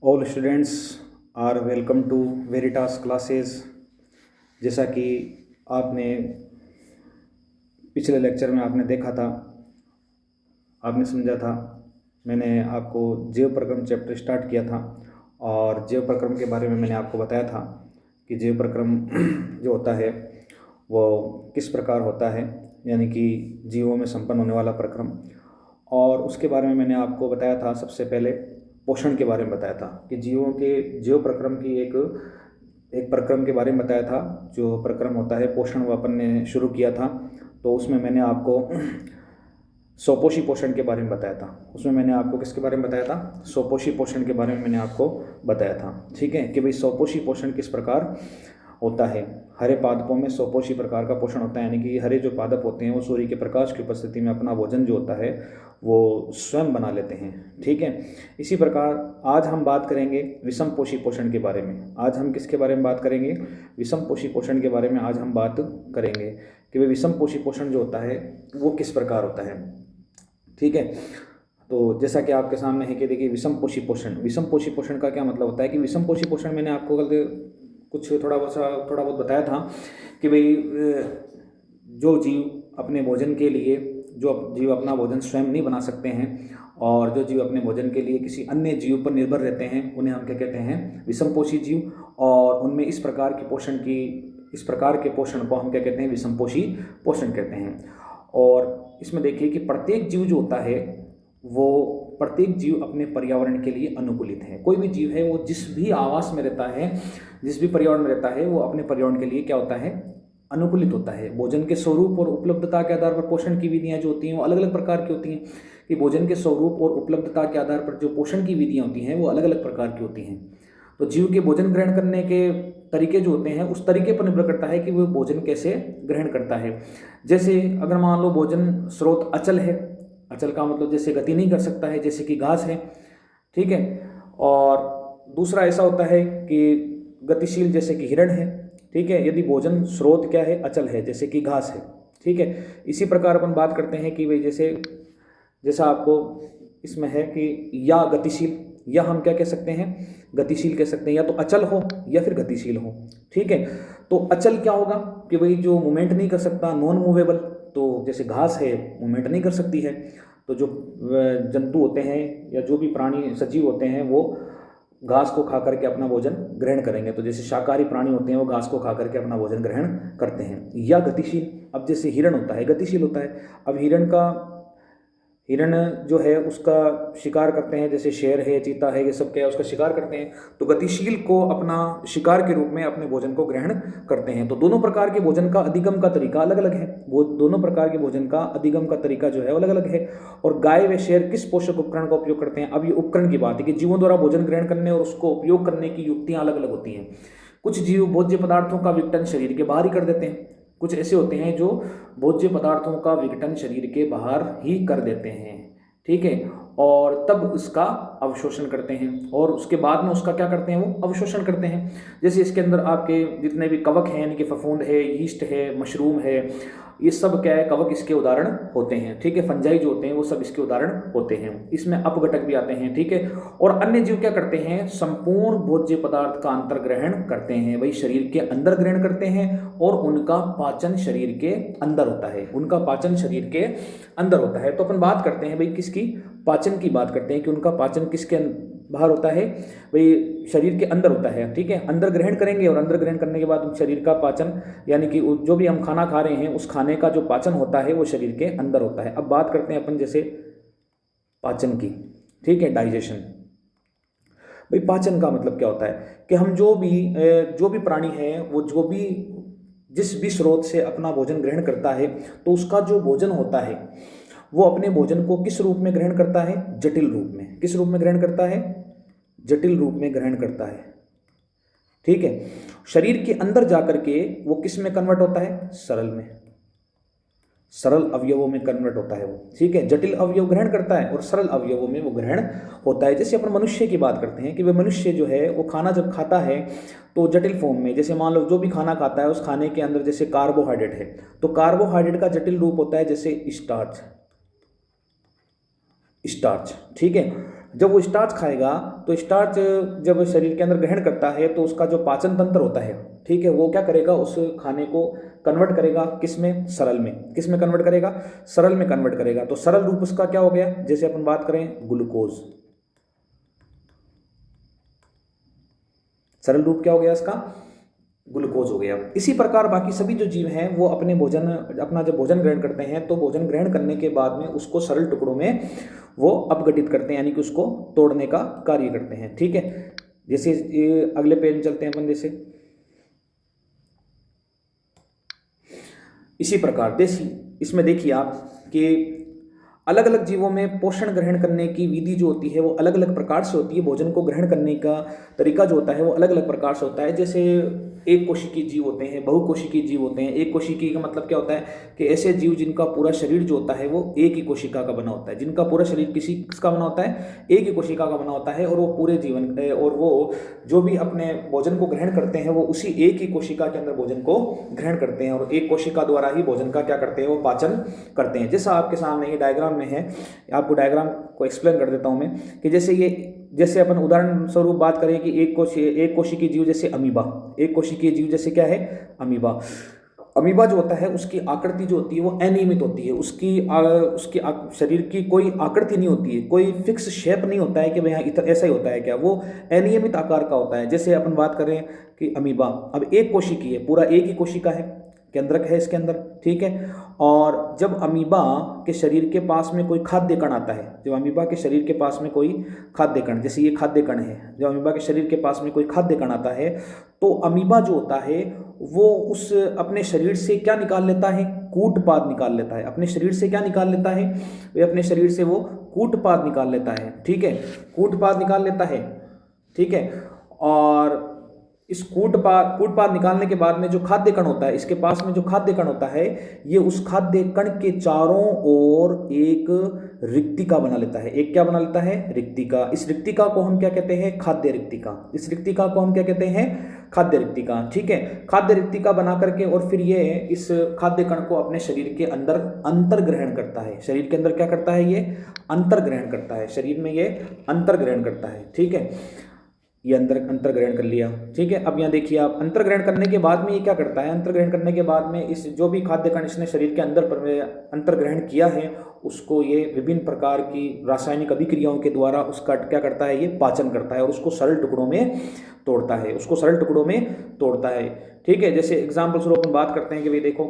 All students are welcome to Veritas classes. जैसा कि आपने पिछले लेक्चर में आपने देखा था, आपने समझा था, मैंने आपको जीव प्रक्रम चैप्टर स्टार्ट किया था और जीव प्रक्रम के बारे में मैंने आपको बताया था कि जीव प्रक्रम जो होता है वो किस प्रकार होता है, यानी कि जीवों में संपन्न होने वाला प्रक्रम। और उसके बारे में मैंने आपको बताया था, सबसे पहले पोषण के बारे में बताया था कि जीवों के जीव प्रक्रम की एक प्रक्रम के बारे में बताया था। जो प्रक्रम होता है पोषण वो अपन ने शुरू किया था, तो उसमें मैंने आपको स्वपोषी पोषण के बारे में बताया था। उसमें मैंने आपको किसके बारे में बताया था? स्वपोषी पोषण के बारे में मैंने आपको बताया था। ठीक है कि भाई स्वपोषी पोषण किस प्रकार होता है। हरे पादपों में स्वपोषी प्रकार का पोषण होता है, यानी कि हरे जो पादप होते हैं वो सूर्य के प्रकाश की उपस्थिति में अपना भोजन जो होता है वो स्वयं बना लेते हैं। ठीक है, इसी प्रकार आज हम बात करेंगे विषम पोषी पोषण के बारे में। आज हम किसके बारे में बात करेंगे? विषम पोषी पोषण के बारे में आज हम बात करेंगे कि भाई विषम पोषी पोषण जो होता है वो किस प्रकार होता है। ठीक है, तो जैसा कि आपके सामने है कि देखिए विषम पोषी पोषण का क्या मतलब होता है कि विषम पोषी पोषण मैंने आपको कल कुछ थोड़ा बहुत बताया था कि भाई जो जीव अपने भोजन के लिए, जो जीव अपना भोजन स्वयं नहीं बना सकते हैं और जो जीव अपने भोजन के लिए किसी अन्य जीव पर निर्भर रहते हैं, उन्हें हम क्या कहते हैं? विषम पोषी जीव। और उनमें इस प्रकार के पोषण को हम क्या कहते हैं? विषम पोषी पोषण कहते हैं। और इसमें देखिए कि प्रत्येक जीव जो होता है वो प्रत्येक जीव अपने पर्यावरण के लिए अनुकूलित है। कोई भी जीव है वो जिस भी आवास में रहता है, जिस भी पर्यावरण में रहता है, वो अपने पर्यावरण के लिए क्या होता है? अनुकूलित होता है। भोजन के स्वरूप और उपलब्धता के आधार पर पोषण की विधियां जो होती हैं वो अलग अलग प्रकार की होती हैं। कि भोजन के स्वरूप और उपलब्धता के आधार पर जो पोषण की विधियां होती हैं वो अलग अलग प्रकार की होती हैं। तो जीव के भोजन ग्रहण करने के तरीके जो होते हैं उस तरीके पर निर्भर करता है कि वो भोजन कैसे ग्रहण करता है। जैसे अगर मान लो भोजन स्रोत अचल है, अचल का मतलब जैसे गति नहीं कर सकता है, जैसे कि घास है। ठीक है, और दूसरा ऐसा होता है कि गतिशील, जैसे कि हिरण है। ठीक है, यदि भोजन स्रोत क्या है? अचल है, जैसे कि घास है। ठीक है, इसी प्रकार अपन बात करते हैं कि भाई जैसा आपको इसमें है कि या गतिशील, या हम क्या कह सकते हैं? गतिशील कह सकते हैं, या तो अचल हो या फिर गतिशील हो। ठीक है, तो अचल क्या होगा कि भाई जो मूवमेंट नहीं कर सकता, नॉन मूवेबल। तो जैसे घास है, मूवमेंट नहीं कर सकती है, तो जो जंतु होते हैं या जो भी प्राणी सजीव होते हैं वो घास को खा करके अपना भोजन ग्रहण करेंगे। तो जैसे शाकाहारी प्राणी होते हैं वो घास को खा करके अपना भोजन ग्रहण करते हैं। या गतिशील, अब जैसे हिरण होता है, गतिशील होता है। अब हिरण जो है उसका शिकार करते हैं, जैसे शेर है, चीता है, ये सब क्या है? उसका शिकार करते हैं। तो गतिशील को अपना शिकार के रूप में अपने भोजन को ग्रहण करते हैं। तो दोनों प्रकार के भोजन का अधिगम का तरीका अलग अलग है। वो दोनों प्रकार के भोजन का अधिगम का तरीका जो है वो अलग अलग है। और गाय व शेर किस पोषक उपकरण का उपयोग करते हैं? अब ये उपकरण की बात है कि जीवों द्वारा भोजन ग्रहण करने और उसको उपयोग करने की युक्तियां अलग अलग होती हैं। कुछ जीव भोज्य पदार्थों का विघटन शरीर के बाहर ही कर देते हैं। कुछ ऐसे होते हैं जो भोज्य पदार्थों का विघटन शरीर के बाहर ही कर देते हैं। ठीक है, और तब उसका अवशोषण करते हैं, और उसके बाद में उसका क्या करते हैं? वो अवशोषण करते हैं। जैसे इसके अंदर आपके जितने भी कवक हैं, यानी कि फफूंद है, यीस्ट है, मशरूम है, ये सब क्या है? कवक इसके उदाहरण होते हैं। ठीक है, फंजाई जो होते हैं वो सब इसके उदाहरण होते हैं। इसमें अपघटक भी आते हैं। ठीक है, और अन्य जीव क्या करते हैं? संपूर्ण भोज्य पदार्थ का अंतर्ग्रहण करते हैं। वही शरीर के अंदर ग्रहण करते हैं और उनका पाचन शरीर के अंदर होता है। उनका पाचन शरीर के अंदर होता है। तो अपन बात करते हैं भाई किसकी? पाचन की बात करते हैं कि उनका पाचन किसके बाहर होता है? भाई शरीर के अंदर होता है। ठीक है, अंदर ग्रहण करेंगे और अंदर ग्रहण करने के बाद शरीर का पाचन, यानी कि जो भी हम खाना खा रहे हैं उस खाने का जो पाचन होता है वो शरीर के अंदर होता है। अब बात करते हैं अपन जैसे पाचन की। ठीक है, डाइजेशन। भाई पाचन का मतलब क्या होता है कि हम जो भी प्राणी है वो जिस भी स्रोत से अपना भोजन ग्रहण करता है, तो उसका जो भोजन होता है वो अपने भोजन को किस रूप में ग्रहण करता है? जटिल रूप में। किस रूप में ग्रहण करता है? जटिल रूप में ग्रहण करता है। ठीक है, शरीर के अंदर जाकर के वो किस में कन्वर्ट होता है? सरल में, सरल अवयवों में कन्वर्ट होता है वो। ठीक है, जटिल अवयव ग्रहण करता है और सरल अवयवों में वो ग्रहण होता है। जैसे अपन मनुष्य की बात करते हैं कि वह मनुष्य जो है वो खाना जब खाता है तो जटिल फॉर्म में, जैसे मान लो जो भी खाना खाता है उस खाने के अंदर जैसे कार्बोहाइड्रेट है, तो कार्बोहाइड्रेट का जटिल रूप होता है जैसे स्टार्च। ठीक है, जब वो स्टार्च खाएगा तो स्टार्च जब शरीर के अंदर ग्रहण करता है तो उसका जो पाचन तंत्र होता है, ठीक है, वो क्या करेगा, उस खाने को कन्वर्ट करेगा किस में, सरल में। किस में कन्वर्ट करेगा, सरल में कन्वर्ट करेगा। तो सरल रूप उसका क्या हो गया, जैसे अपन बात करें ग्लूकोज, सरल रूप क्या हो गया इसका, ग्लूकोज हो गया। इसी प्रकार बाकी सभी जो जीव हैं वो अपना जब भोजन ग्रहण करते हैं तो भोजन ग्रहण करने के बाद में उसको सरल टुकड़ों में वो अपघटित करते हैं, यानी कि उसको तोड़ने का कार्य करते हैं, ठीक है। जैसे अगले पेज में चलते हैं अपन, जैसे इसी प्रकार इसमें देखिए आप कि अलग अलग जीवों में पोषण ग्रहण करने की विधि जो होती है वो अलग अलग प्रकार से होती है। भोजन को ग्रहण करने का तरीका जो होता है वो अलग अलग प्रकार से होता है। जैसे एक कोशिकीय जीव होते हैं, बहुकोशिकीय जीव होते हैं। एक कोशिकीय का मतलब क्या होता है कि ऐसे जीव जिनका पूरा शरीर जो होता है वो एक ही कोशिका का बना होता है, जिनका पूरा शरीर किसका बना होता है, एक ही कोशिका का बना होता है, और वो पूरे जीवन और वो जो भी अपने भोजन को ग्रहण करते हैं वो उसी एक ही कोशिका के अंदर भोजन को ग्रहण करते हैं, और एक कोशिका द्वारा ही भोजन का क्या करते हैं, वो पाचन करते हैं। जैसा आपके सामने ये डायग्राम में है, आपको डायग्राम को एक्सप्लेन कर देता हूं मैं कि जैसे अपन उदाहरण स्वरूप बात करें कि एक कोशिकीय जीव जैसे अमीबा, एक कोशिकीय जीव जैसे क्या है, अमीबा। अमीबा जो होता है उसकी आकृति जो होती है वो अनियमित होती है, उसकी शरीर की कोई आकृति नहीं होती है, कोई फिक्स शेप नहीं होता है कि भाई हाँ ऐसा ही होता है क्या, वो अनियमित आकार का होता है। जैसे अपन बात करें कि अमीबा अब एक कोशिकीय है, पूरा एक ही कोशिका है, केंद्रक है इसके अंदर, ठीक है। और जब अमीबा के शरीर के पास में कोई खाद्य कण आता है, जब अमीबा के शरीर के पास में कोई खाद्य कण, जैसे ये खाद्य कण है, जब अमीबा के शरीर के पास में कोई खाद्य कण आता है तो अमीबा जो होता है वो उस अपने शरीर से क्या निकाल लेता है, कूटपाद निकाल लेता है। अपने शरीर से क्या निकाल लेता है, वे अपने शरीर से वो कूटपाद निकाल लेता है, ठीक है, कूटपाद निकाल लेता है, ठीक है। और इस कूटपाद निकालने के बाद में जो खाद्य कण होता है, इसके पास में जो खाद्य कण होता है, ये उस खाद्य कण के चारों ओर एक रिक्तिका बना लेता है। एक क्या बना लेता है, रिक्तिका। इस रिक्तिका को हम क्या कहते हैं, खाद्य रिक्तिका। इस रिक्तिका को हम क्या कहते हैं, खाद्य रिक्तिका, ठीक है। खाद्य रिक्तिका बना करके और फिर ये इस खाद्य कण को अपने शरीर के अंदर अंतर्ग्रहण करता है। शरीर के अंदर क्या करता है, ये अंतर्ग्रहण करता है, शरीर में ये अंतर्ग्रहण करता है, ठीक है। ये अंतर्ग्रहण कर लिया, ठीक है। अब यहाँ देखिए आप, अंतर्ग्रहण करने के बाद में ये क्या करता है, अंतर्ग्रहण करने के बाद में इस जो भी खाद्य कण इसने शरीर के अंदर अंतर्ग्रहण किया है उसको ये विभिन्न प्रकार की रासायनिक अभिक्रियाओं के द्वारा उसका क्या करता है, ये पाचन करता है और उसको सरल टुकड़ों में तोड़ता है, उसको सरल टुकड़ों में तोड़ता है, ठीक है। जैसे एग्जाम्पल स्वरूप हम बात करते हैं कि भाई देखो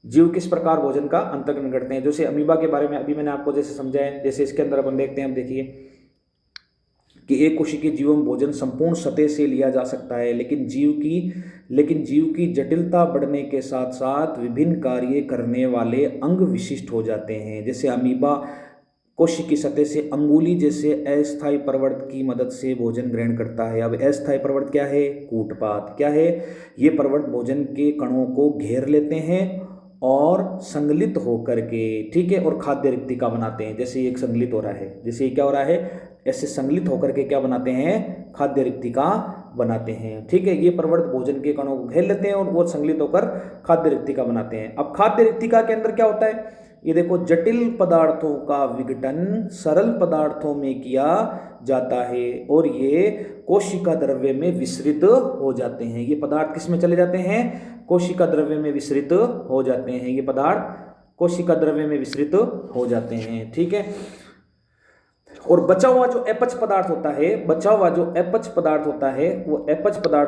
जीव किस प्रकार भोजन का अंतर्ग्रहण करते हैं। जैसे अमीबा के बारे में अभी मैंने आपको जैसे समझाया, जैसे इसके अंदर अपन देखते हैं, अब देखिए कि एक कोशिकीय जीवों में भोजन संपूर्ण सतह से लिया जा सकता है, लेकिन जीव की जटिलता बढ़ने के साथ साथ विभिन्न कार्य करने वाले अंग विशिष्ट हो जाते हैं। जैसे अमीबा कोशिकीय सतह से अंगुली जैसे अस्थायी प्रवर्त की मदद से भोजन ग्रहण करता है। अब अस्थायी प्रवर्त क्या है, कूटपाद क्या है, ये प्रवर्त भोजन के कणों को घेर लेते हैं और संगलित होकर के, ठीक है, और खाद्य रिक्तिका बनाते हैं। जैसे ये संगलित हो रहा है, जैसे ये क्या हो रहा है, ऐसे संगलित होकर के क्या बनाते हैं, खाद्य रिक्तिका बनाते हैं, ठीक है। ये प्रवर्त भोजन के कणों को घेर लेते हैं और वो संगलित होकर खाद्य रिक्तिका बनाते हैं। अब खाद्य रिक्तिका के अंदर क्या होता है, ये देखो, जटिल पदार्थों का विघटन सरल पदार्थों में किया जाता है और ये कोशिका द्रव्य में विसरित हो जाते हैं। ये पदार्थ किस में चले जाते हैं, कोशिका द्रव्य में विसरित हो जाते हैं। ये पदार्थ कोशिका द्रव्य में विसरित हो जाते हैं, ठीक है। और बचा हुआ जो अपच पदार्थ होता है, वो अपच पदार्थ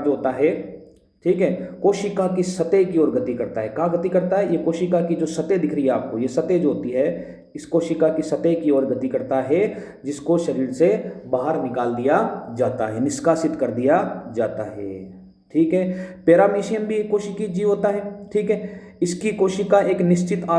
जो होता है, ठीक है, कोशिका की सतह की ओर गति करता है। कहाँ गति करता है, ये कोशिका की जो सतह दिख रही है आपको, ये सतह जो होती है इस कोशिका की सतह की ओर गति करता है, जिसको शरीर से बाहर निकाल दिया जाता है, निष्कासित कर दिया जाता है, ठीक है। पैरामीशियम भी एक कोशिकीय जीव होता है, ठीक है। इसकी कोशिका का एक निश्चित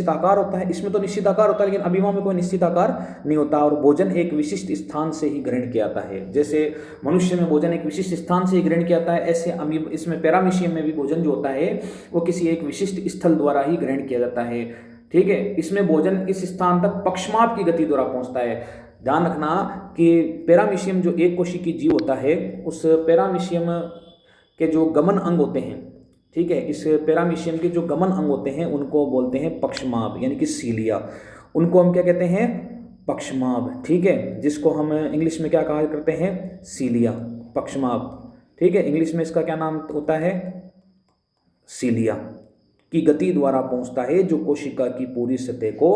आकार होता है। इसमें तो निश्चित आकार होता है, लेकिन अमीबा में कोई निश्चित आकार नहीं होता और भोजन एक विशिष्ट स्थान से ही ग्रहण किया जाता है। जैसे मनुष्य में भोजन एक विशिष्ट स्थान से ही ग्रहण किया जाता है, ऐसे इसमें पैरामीशियम में भी भोजन जो होता है वो किसी एक विशिष्ट स्थल द्वारा ही ग्रहण किया जाता है, ठीक है। इसमें भोजन इस स्थान तक पक्षमाप की गति द्वारा पहुंचता है। ध्यान रखना कि पैरामीशियम जो एक कोशिकीय जीव होता है, उस पैरामीशियम के जो गमन अंग होते हैं, ठीक है। इस पैरामीशियम के जो गमन अंग होते हैं उनको बोलते हैं पक्षमाभ यानी कि सीलिया, उनको हम क्या कहते हैं, पक्षमाभ, ठीक है, जिसको हम इंग्लिश में क्या कहा करते हैं, सीलिया, पक्षमाभ, ठीक है। इंग्लिश में इसका क्या नाम होता है, सीलिया, की गति द्वारा पहुंचता है जो कोशिका की पूरी सतह को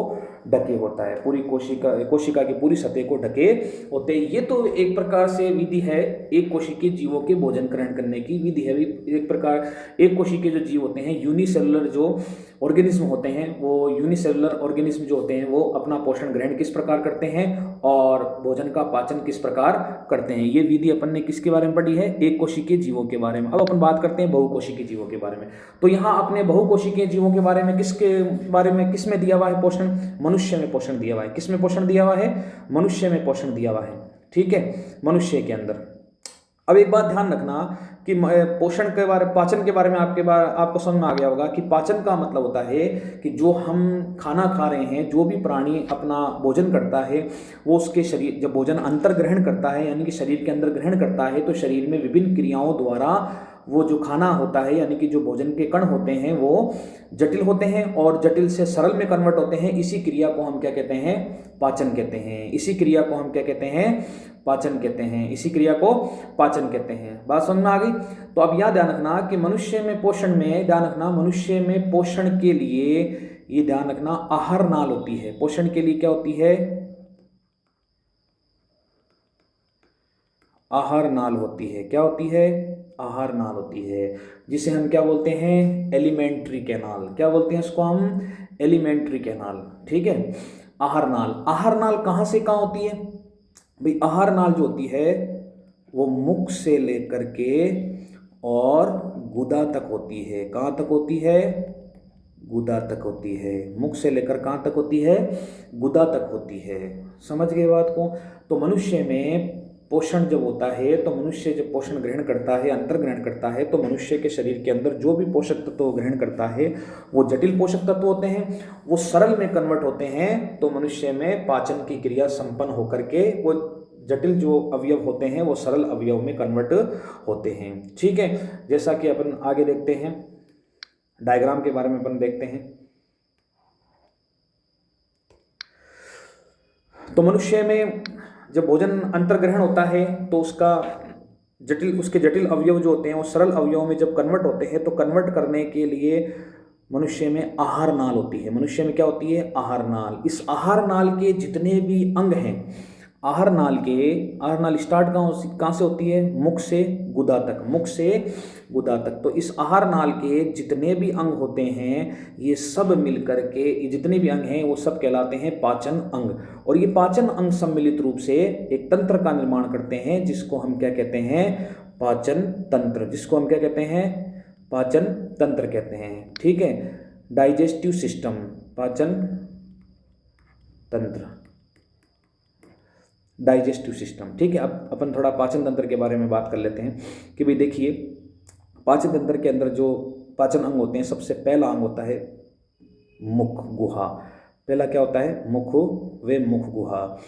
ढके होता है, पूरी कोशिका की पूरी सतह को ढके होते हैं। ये तो एक प्रकार से विधि है एक कोशिकीय जीवों के भोजन ग्रहण करने की विधि है। एक प्रकार एक कोशिकीय जो जीव होते हैं, यूनिसेलुलर जो ऑर्गेनिज्म होते हैं, वो यूनिसेलुलर ऑर्गेनिज्म जो होते हैं वो अपना पोषण ग्रहण किस प्रकार करते हैं और भोजन का पाचन किस प्रकार करते हैं। ये विधि अपन ने किसके बारे में पढ़ी है, एक कोशिकीय जीवों के बारे में। अब अपन बात करते हैं बहुकोशिकीय जीवों के बारे में। तो यहाँ अपने बहुकोशिकीय जीवों के बारे में किसमें दिया हुआ है पोषण, मनुष्य में पोषण दिया हुआ है। किसमें पोषण दिया हुआ है, मनुष्य में पोषण दिया हुआ है, ठीक है, मनुष्य के अंदर। अब एक बात ध्यान रखना कि पोषण के बारे, पाचन के बारे में आपको समझ में आ गया होगा कि पाचन का मतलब होता है कि जो हम खाना खा रहे हैं, जो भी प्राणी अपना भोजन करता है वो उसके शरीर, जब भोजन अंतर ग्रहण करता है यानी कि शरीर के अंदर ग्रहण करता है, तो शरीर में विभिन्न क्रियाओं द्वारा वो जो खाना होता है यानी कि जो भोजन के कण होते हैं वो जटिल होते हैं और जटिल से सरल में कन्वर्ट होते हैं। इसी क्रिया को हम क्या कहते हैं, पाचन कहते हैं। इसी क्रिया को हम क्या कहते हैं, पाचन कहते हैं। इसी क्रिया को पाचन कहते हैं। बात समझ में आ गई। तो अब यह ध्यान रखना कि मनुष्य में पोषण में, ध्यान रखना मनुष्य में पोषण के लिए, ये ध्यान रखना, आहार नाल होती है। पोषण के लिए क्या होती है, आहार नाल होती है। क्या होती है, आहार नाल होती है, जिसे हम क्या बोलते हैं, एलिमेंट्री कैनाल। क्या बोलते हैं इसको हम, एलिमेंट्री कैनाल, ठीक है। आहार नाल, आहार नाल कहाँ से कहाँ होती है भाई, आहार नाल जो होती है वो मुख से लेकर के और गुदा तक होती है। कहाँ तक होती है, गुदा तक होती है। मुख से लेकर कहाँ तक होती है, गुदा तक होती है। समझ गए बात को। तो मनुष्य में पोषण जब होता है, तो मनुष्य जब पोषण ग्रहण करता है, अंतर ग्रहण करता है, तो मनुष्य के शरीर के अंदर जो भी पोषक तत्व ग्रहण करता है वो जटिल पोषक तत्व होते हैं, वो सरल में कन्वर्ट होते हैं। तो मनुष्य में पाचन की क्रिया संपन्न होकर के वो जटिल जो अवयव होते हैं वो सरल अवयव में कन्वर्ट होते हैं, ठीक है। जैसा कि अपन आगे देखते हैं, डायग्राम के बारे में अपन देखते हैं। तो मनुष्य में जब भोजन अंतर्ग्रहण होता है तो उसके जटिल अवयव जो होते हैं वो सरल अवयवों में जब कन्वर्ट होते हैं, तो कन्वर्ट करने के लिए मनुष्य में आहार नाल होती है। मनुष्य में क्या होती है, आहार नाल। इस आहार नाल के जितने भी अंग हैं, आहार नाल स्टार्ट कहाँ से होती है, मुख से गुदा तक, मुख से गुदा तक। तो इस आहार नाल के जितने भी अंग होते हैं, ये सब मिलकर के, ये जितने भी अंग हैं वो सब कहलाते हैं पाचन अंग। और ये पाचन अंग सम्मिलित रूप से एक तंत्र का निर्माण करते हैं, जिसको हम क्या कहते हैं, पाचन तंत्र। जिसको हम क्या कहते हैं, पाचन तंत्र कहते हैं, ठीक है। डाइजेस्टिव सिस्टम, पाचन तंत्र, डाइजेस्टिव सिस्टम, ठीक है। अब अपन थोड़ा पाचन तंत्र के बारे में बात कर लेते हैं कि भाई देखिए, पाचन तंत्र के अंदर जो पाचन अंग होते हैं, सबसे पहला अंग होता है मुख गुहा। पहला क्या होता है, मुख गुहा।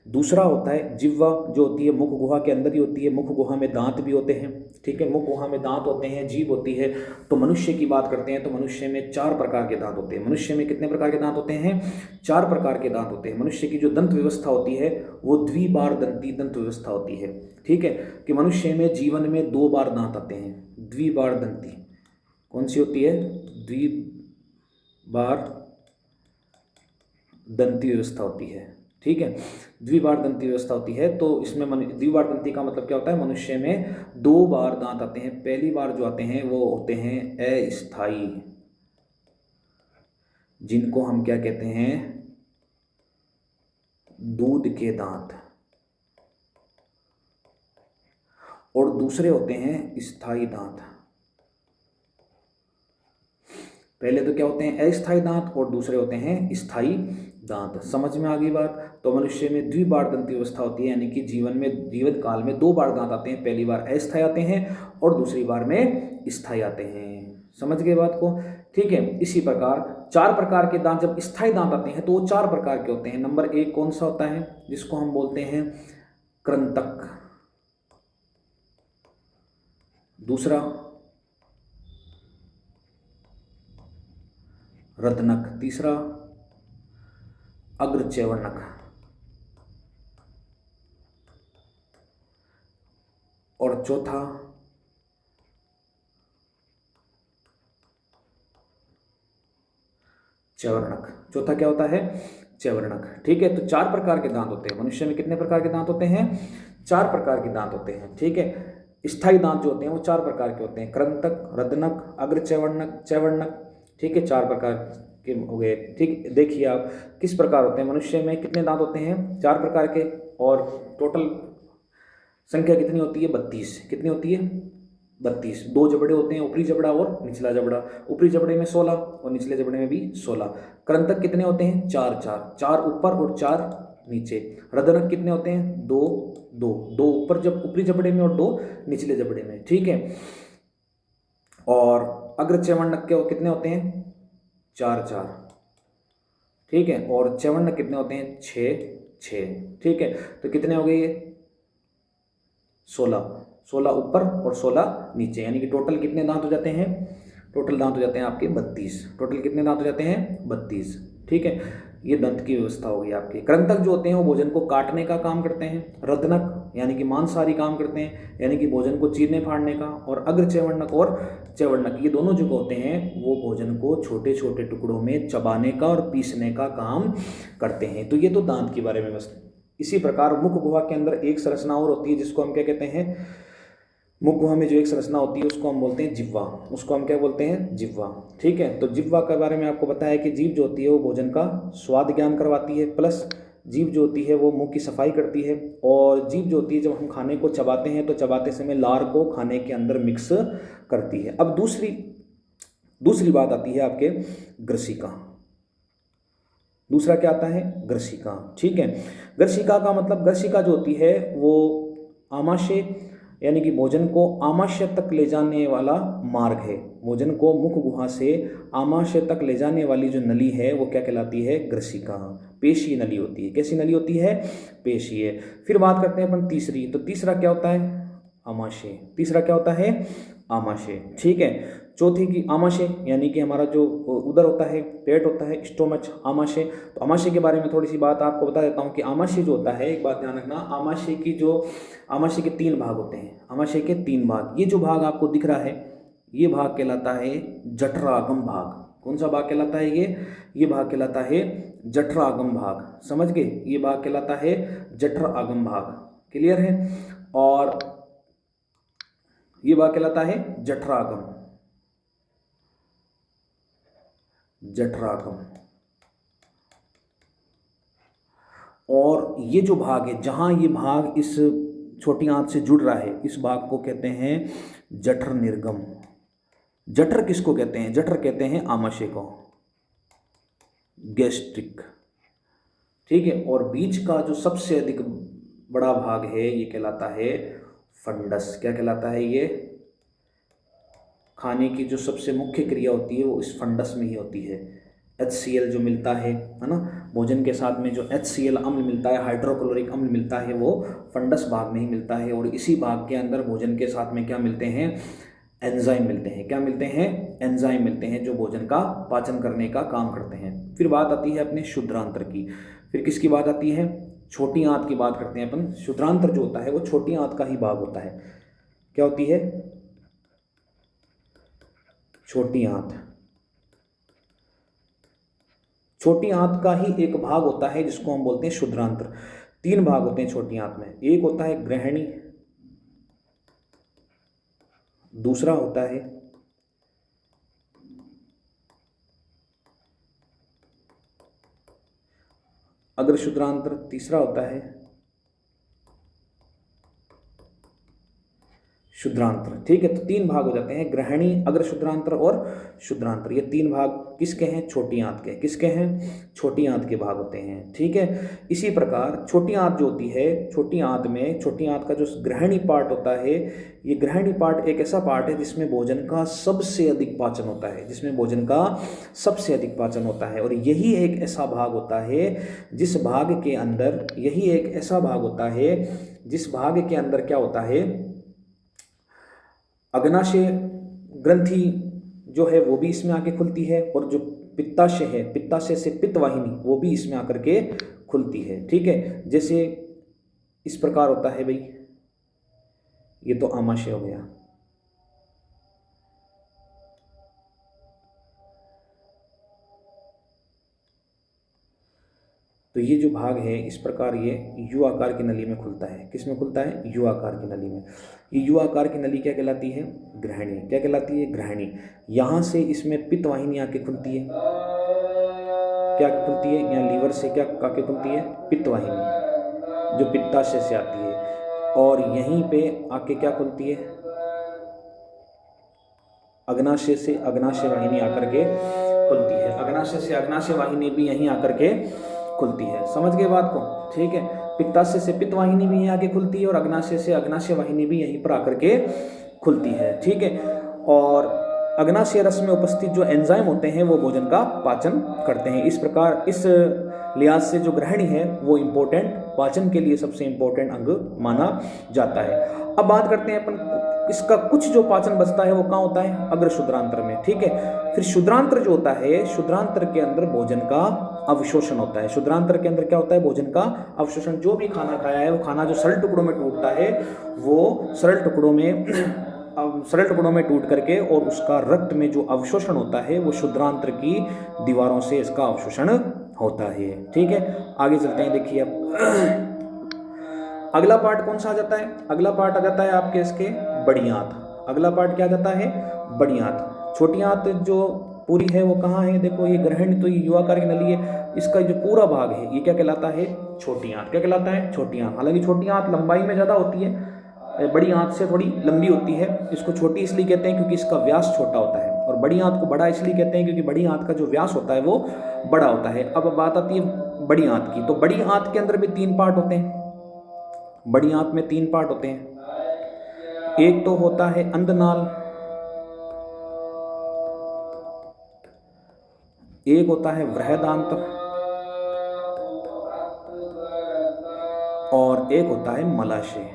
दूसरा होता है जिह्वा, जो होती है मुख गुहा के अंदर ही होती है। मुख गुहा में दांत भी होते हैं, ठीक है। मुख गुहा में दांत होते हैं, जीभ होती है। तो मनुष्य की बात करते हैं तो मनुष्य में 4 प्रकार के दांत होते हैं। मनुष्य में कितने प्रकार के दांत होते हैं, 4 प्रकार के दांत होते हैं। मनुष्य की जो दंत व्यवस्था होती है वो द्विबार दंती दंत व्यवस्था होती है, ठीक है। कि मनुष्य में जीवन में 2 बार दांत आते हैं, द्विबार दंती। कौन सी होती है, द्विबार दंती व्यवस्था होती है, ठीक है। द्विबार दंती व्यवस्था होती है। तो इसमें द्विबार दंती का मतलब क्या होता है, मनुष्य में 2 बार दांत आते हैं। पहली बार जो आते हैं वो होते हैं अस्थाई, जिनको हम क्या कहते हैं, दूध के दांत। और दूसरे होते हैं स्थायी दांत। पहले तो क्या होते हैं, अस्थायी दांत, और दूसरे होते हैं स्थायी दांत। समझ में आ गई बात। तो मनुष्य में द्विबार दंती व्यवस्था होती है, यानी कि जीवन काल में 2 बार दांत आते हैं। पहली बार अस्थायी आते हैं और दूसरी बार में स्थायी आते हैं। समझ गए बात को, ठीक है। इसी प्रकार 4 प्रकार के दांत, जब स्थायी दांत आते हैं तो वो 4 प्रकार के होते हैं। नंबर 1 कौन सा होता है, जिसको हम बोलते हैं कृंतक। दूसरा रदनक, तीसरा अग्रचैवर्णक और चौथा चैवर्णक। चौथा क्या होता है? चैवर्णक। ठीक है, तो 4 प्रकार के दांत होते हैं मनुष्य में। कितने प्रकार के दांत होते हैं? 4 प्रकार के दांत होते हैं। ठीक है, स्थायी दांत जो होते हैं वो 4 प्रकार के होते हैं, कृंतक, रदनक, अग्रचैवर्णक, चैवर्णक। ठीक है, 4 प्रकार के हो गए। ठीक, देखिए आप किस प्रकार होते हैं। मनुष्य में कितने दांत होते हैं? 4 प्रकार के, और टोटल संख्या कितनी होती है? 32। कितनी होती है? 32। 2 जबड़े होते हैं, ऊपरी जबड़ा और निचला जबड़ा। ऊपरी जबड़े में 16 और निचले जबड़े में भी 16। कृंतक कितने होते हैं? 4 4, 4 ऊपर और 4 नीचे। रदनक कितने होते हैं? 2 2, 2 ऊपर जब ऊपरी जबड़े में और 2 निचले जबड़े में। ठीक है, और अग्रचैवर्णक के कितने होते हैं? 4 4। ठीक है, और चैवर्णक कितने होते हैं? 6 6। ठीक है, तो कितने हो गए ये? 16। 16 ऊपर और 16 नीचे, यानी कि टोटल कितने दांत हो जाते हैं? टोटल दांत हो जाते हैं आपके 32। टोटल कितने दांत हो जाते हैं? 32। ठीक है, ये दंत की व्यवस्था होगी आपकी। कृंतक जो होते हैं वो भोजन को काटने का काम करते हैं। रदनक यानी कि मांसाहारी काम करते हैं, यानी कि भोजन को चीरने फाड़ने का। और अग्रचैवर्णक और चैवर्णक, ये दोनों जो होते हैं वो भोजन को छोटे छोटे टुकड़ों में चबाने का और पीसने का काम करते हैं। तो ये तो दांत के बारे में बस। इसी प्रकार मुख गुहा के अंदर एक संरचना और होती है जिसको हम क्या कहते हैं? मुख गुहा में जो एक संरचना होती है उसको हम बोलते हैं जिह्वा। उसको हम क्या बोलते हैं? जिह्वा। ठीक है, तो जिह्वा के बारे में आपको बताया कि जीभ जो होती है वो भोजन का स्वाद ज्ञान करवाती है, प्लस जीभ जो होती है वो मुंह की सफाई करती है। और जीभ जो होती है जब हम खाने को चबाते हैं तो चबाते समय लार को खाने के अंदर मिक्स करती है। अब दूसरी बात आती है आपके ग्रसिका। दूसरा क्या आता है? ग्रसिका। ठीक है, ग्रसिका का मतलब, ग्रसिका जो होती है वो आमाशय यानी कि भोजन को आमाशय तक ले जाने वाला मार्ग है। भोजन को मुख गुहा से आमाशय तक ले जाने वाली जो नली है वो क्या कहलाती है? ग्रसिका। पेशीय नली होती है। कैसी नली होती है? पेशीय। फिर बात करते हैं अपन तीसरी। तो तीसरा क्या होता है? आमाशय। तीसरा क्या होता है? आमाशय। ठीक है, चौथी की आमाशय यानी कि हमारा जो उदर होता है, पेट होता है, स्टोमच, आमाशय। तो आमाशय के बारे में थोड़ी सी बात आपको बता देता हूँ कि आमाशय जो होता है, एक बात ध्यान रखना, आमाशय के 3 भाग होते हैं। आमाशय के 3 भाग। ये जो भाग आपको दिख रहा है ये भाग कहलाता है जठरागम भाग। कौन सा भाग कहलाता है ये भाग कहलाता है जठरागम भाग। समझ गए? ये भाग कहलाता है जठरागम भाग। क्लियर है? और ये भाग कहलाता है जठरागम। जठरागम। और ये जो भाग है, जहां ये भाग इस छोटी आंत से जुड़ रहा है, इस भाग को कहते हैं जठर निर्गम। जठर किसको कहते हैं? जठर कहते हैं आमाशय को, गैस्ट्रिक। ठीक है, और बीच का जो सबसे अधिक बड़ा भाग है ये कहलाता है फंडस। क्या कहलाता है ये? खाने की जो सबसे मुख्य क्रिया होती है वो इस फंडस में ही होती है। HCl जो मिलता है ना, भोजन के साथ में जो HCl अम्ल मिलता है, हाइड्रोक्लोरिक अम्ल मिलता है, वो फंडस भाग में ही मिलता है। और इसी भाग के अंदर भोजन के साथ में क्या मिलते हैं? एंजाइम मिलते हैं। क्या मिलते हैं? एंजाइम मिलते हैं जो भोजन का पाचन करने का काम करते हैं। फिर बात आती है अपने शुद्रांत्र की। फिर किसकी बात आती है? छोटी आंत की बात करते हैं अपन। शुद्रांत्र जो होता है वो छोटी आंत का ही भाग होता है। क्या होती है? छोटी आंत। छोटी आंत का ही एक भाग होता है जिसको हम बोलते हैं शुद्रांत्र। 3 भाग होते हैं छोटी आंत में। एक होता है ग्रहणी, दूसरा होता है अग्र शुद्रांत्र, तीसरा होता है शुद्रांत्र। ठीक है, तो 3 भाग हो जाते हैं, ग्रहणी, अग्र शुद्रांत्र और शुद्रांत्र। ये 3 भाग किसके हैं? छोटी आंत के। किसके हैं? छोटी आंत के भाग होते हैं। ठीक है, इसी प्रकार छोटी आंत जो होती है, छोटी आंत में छोटी आंत का जो ग्रहणी पार्ट होता है, ये ग्रहणी पार्ट एक ऐसा पार्ट है जिसमें भोजन का सबसे अधिक पाचन होता है। जिसमें भोजन का सबसे अधिक पाचन होता है। और यही एक ऐसा भाग होता है जिस भाग के अंदर, यही एक ऐसा भाग होता है जिस भाग के अंदर क्या होता है? अग्नाशय ग्रंथि जो है वो भी इसमें आके खुलती है, और जो पित्ताशय है, पित्ताशय से पित्त वाहिनी वो भी इसमें आकर के खुलती है। ठीक है, जैसे इस प्रकार होता है भाई, ये तो आमाशय हो गया। तो ये जो भाग है इस प्रकार ये यू आकार की नली में खुलता है। किस में खुलता है? यू आकार की नली में। ये यू आकार की नली क्या कहलाती है? ग्रहणी। क्या कहलाती है? ग्रहणी। यहाँ से इसमें पित्त वाहिनी आके खुलती है। क्या खुलती है? यहाँ लीवर से क्या आके खुलती है? पित्त वाहिनी, जो पित्ताशय से आती है। और यहीं पे आके क्या खुलती है? अग्नाशय से अग्नाशय वाहिनी आकर के खुलती है। अग्नाशय से अग्नाशय वाहिनी भी यहीं आकर के खुलती है। समझ गए बात को? ठीक है, पित्ताशय से पित्त वाहिनी भी यहीं आके खुलती है और अग्नाशय से अग्नाशय वाहिनी भी यहीं पर आकर के खुलती है। ठीक है, और अग्नाशय रस में उपस्थित जो एंजाइम होते हैं वो भोजन का पाचन करते हैं। इस प्रकार इस लिहाज से जो ग्रहणी है वो इम्पोर्टेंट, पाचन के लिए सबसे इम्पोर्टेंट अंग माना जाता है। अब बात करते हैं अपन इसका कुछ जो पाचन बचता है वो कहाँ होता है? अग्र शुद्रांत्र में। ठीक है, फिर शुद्रांत्र जो होता है, शुद्रांत्र के अंदर भोजन का अवशोषण होता है। शुद्रांत्र के अंदर क्या होता है? भोजन का अवशोषण। जो भी खाना खाया है वो खाना जो सरल टुकड़ों में टूटता है वो सरल टुकड़ों में टूट करके और उसका रक्त में जो अवशोषण होता है वो शुद्रांत्र की दीवारों से इसका अवशोषण होता है। ठीक है, आगे चलते हैं। देखिए अब अगला पार्ट कौन सा आ जाता है? अगला पार्ट आ जाता है आपके इसके बड़ी आंत। अगला पार्ट क्या जाता है? बड़ी आंत। छोटी आंत जो पूरी है वो कहाँ है? देखो ये ग्रहण, तो ये यू आकार की नली है, इसका जो पूरा भाग है ये क्या कहलाता है? छोटी आंत। क्या कहलाता है? छोटी आंत। हालांकि छोटी आंत लंबाई में ज़्यादा होती है, बड़ी आंत से थोड़ी लंबी होती है। इसको छोटी इसलिए कहते हैं क्योंकि इसका व्यास छोटा होता है, और बड़ी आंत को बड़ा इसलिए कहते हैं क्योंकि बड़ी आंत का जो व्यास होता है वो बड़ा होता है। अब बात आती है बड़ी आंत की, तो बड़ी आंत के अंदर भी 3 पार्ट होते हैं। बड़ी आंत में 3 पार्ट होते हैं। एक तो होता है अंधनाल, एक होता है बृहदांत्र और एक होता है मलाशय।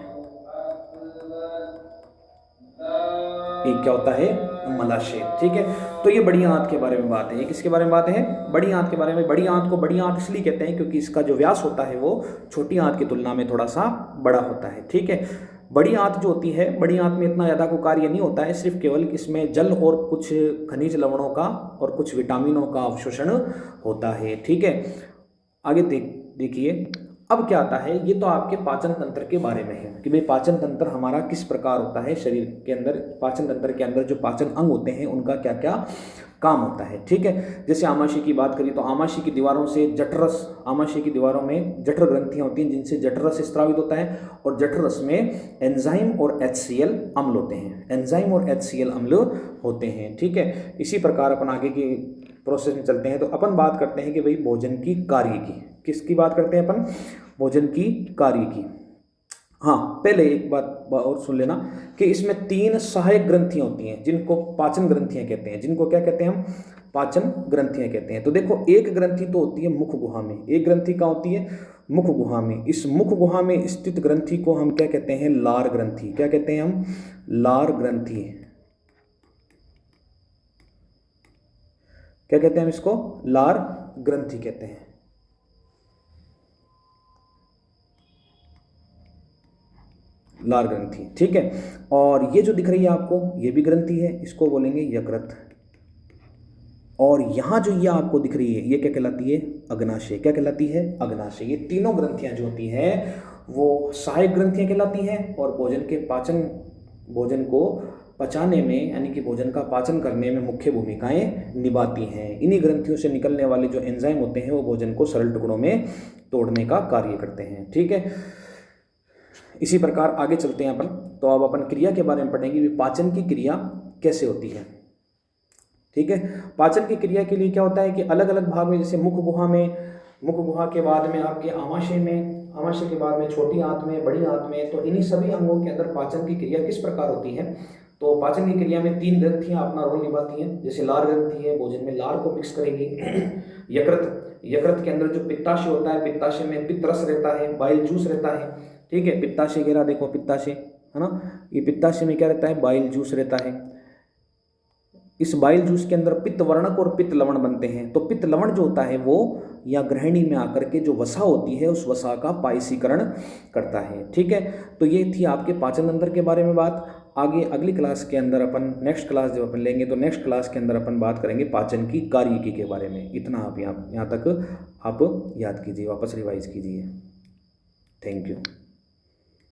एक क्या होता है? मलाशय। ठीक है, तो ये बड़ी आंत के बारे में बात है। ये किसके बारे में बात है? बड़ी आंत के बारे में। बड़ी आंत को बड़ी आंत इसलिए कहते हैं क्योंकि इसका जो व्यास होता है वो छोटी आंत की तुलना में थोड़ा सा बड़ा होता है। ठीक है, बड़ी आंत जो होती है, बड़ी आंत में इतना ज़्यादा को कार्य नहीं होता है, सिर्फ केवल इसमें जल और कुछ खनिज लवणों का और कुछ विटामिनों का अवशोषण होता है। ठीक है, आगे देखिए अब क्या आता है। ये तो आपके पाचन तंत्र के बारे में है कि भाई पाचन तंत्र हमारा किस प्रकार होता है शरीर के अंदर। पाचन तंत्र के अंदर जो पाचन अंग होते हैं उनका क्या क्या काम होता है। ठीक है, जैसे आमाशय की बात करें तो आमाशय की दीवारों से जठरस, आमाशय की दीवारों में जठर ग्रंथियां होती हैं जिनसे जठरस स्त्रावित होता है, और जठरस में एंजाइम और HCl अम्ल होते हैं। एंजाइम और HCl अम्ल होते हैं। ठीक है, इसी प्रकार अपन आगे की प्रोसेस में चलते हैं। तो अपन बात करते हैं कि भाई भोजन की कार्य की, किसकी बात करते हैं अपन? भोजन की कार्य की। हाँ, पहले एक बात और सुन लेना कि इसमें 3 सहायक ग्रंथियां होती हैं जिनको पाचन ग्रंथियां कहते हैं। जिनको क्या कहते हैं हम? पाचन ग्रंथियां कहते हैं। तो देखो, एक ग्रंथि तो होती है मुख गुहा में। एक ग्रंथि कहाँ होती है? मुख गुहा में। इस मुख गुहा में स्थित ग्रंथि को हम क्या कहते हैं? लार ग्रंथि। क्या कहते हैं हम? लार ग्रंथि। क्या कहते हैं हम इसको? लार ग्रंथि कहते हैं। लार ग्रंथि। ठीक है, और ये जो दिख रही है आपको ये भी ग्रंथि है, इसको बोलेंगे यकृत। और यहाँ जो ये आपको दिख रही है ये क्या कहलाती है? अग्नाशय। क्या कहलाती है? अग्नाशय। ये तीनों ग्रंथियां जो होती हैं वो सहायक ग्रंथियां कहलाती हैं और भोजन को पचाने में यानी कि भोजन का पाचन करने में मुख्य भूमिकाएं निभाती हैं। इन्हीं ग्रंथियों से निकलने वाले जो एंजाइम होते हैं वो भोजन को सरल टुकड़ों में तोड़ने का कार्य करते हैं। ठीक है, इसी प्रकार आगे चलते हैं अपन। तो अब अपन क्रिया के बारे में पढ़ेंगे कि पाचन की क्रिया कैसे होती है। ठीक है, पाचन की क्रिया के लिए क्या होता है कि अलग अलग भाग में, जैसे मुख गुहा के बाद में आपके आमाशय में, आमाशय के बाद में छोटी आंत में, बड़ी आंत में, तो इन्हीं सभी अंगों के अंदर पाचन की क्रिया किस प्रकार होती है। तो पाचन की क्रिया में 3 ग्रंथियां अपना रोल निभाती हैं। जैसे लार ग्रंथि है, भोजन में लार को मिक्स करेगी। यकृत के अंदर जो पित्ताशय होता है, पित्ताशय में पित्त रस रहता है, बाइल जूस रहता है। ठीक है, पित्ताशय घेरा देखो, पित्ताशय है ना, ये पित्ताशय में क्या रहता है? बाइल जूस रहता है। इस बाइल जूस के अंदर पित्त वर्णक और पित्त लवण बनते हैं। तो पित्त लवण जो होता है वो या ग्रहणी में आकर के जो वसा होती है उस वसा का पायसीकरण करता है। ठीक है, तो ये थी आपके पाचन तंत्र के बारे में बात। आगे अगली क्लास के अंदर अपन नेक्स्ट क्लास जब अपन लेंगे तो नेक्स्ट क्लास के अंदर अपन बात करेंगे पाचन की कार्यकी के बारे में। इतना आप यहाँ तक आप याद कीजिए, वापस रिवाइज कीजिए। Thank you.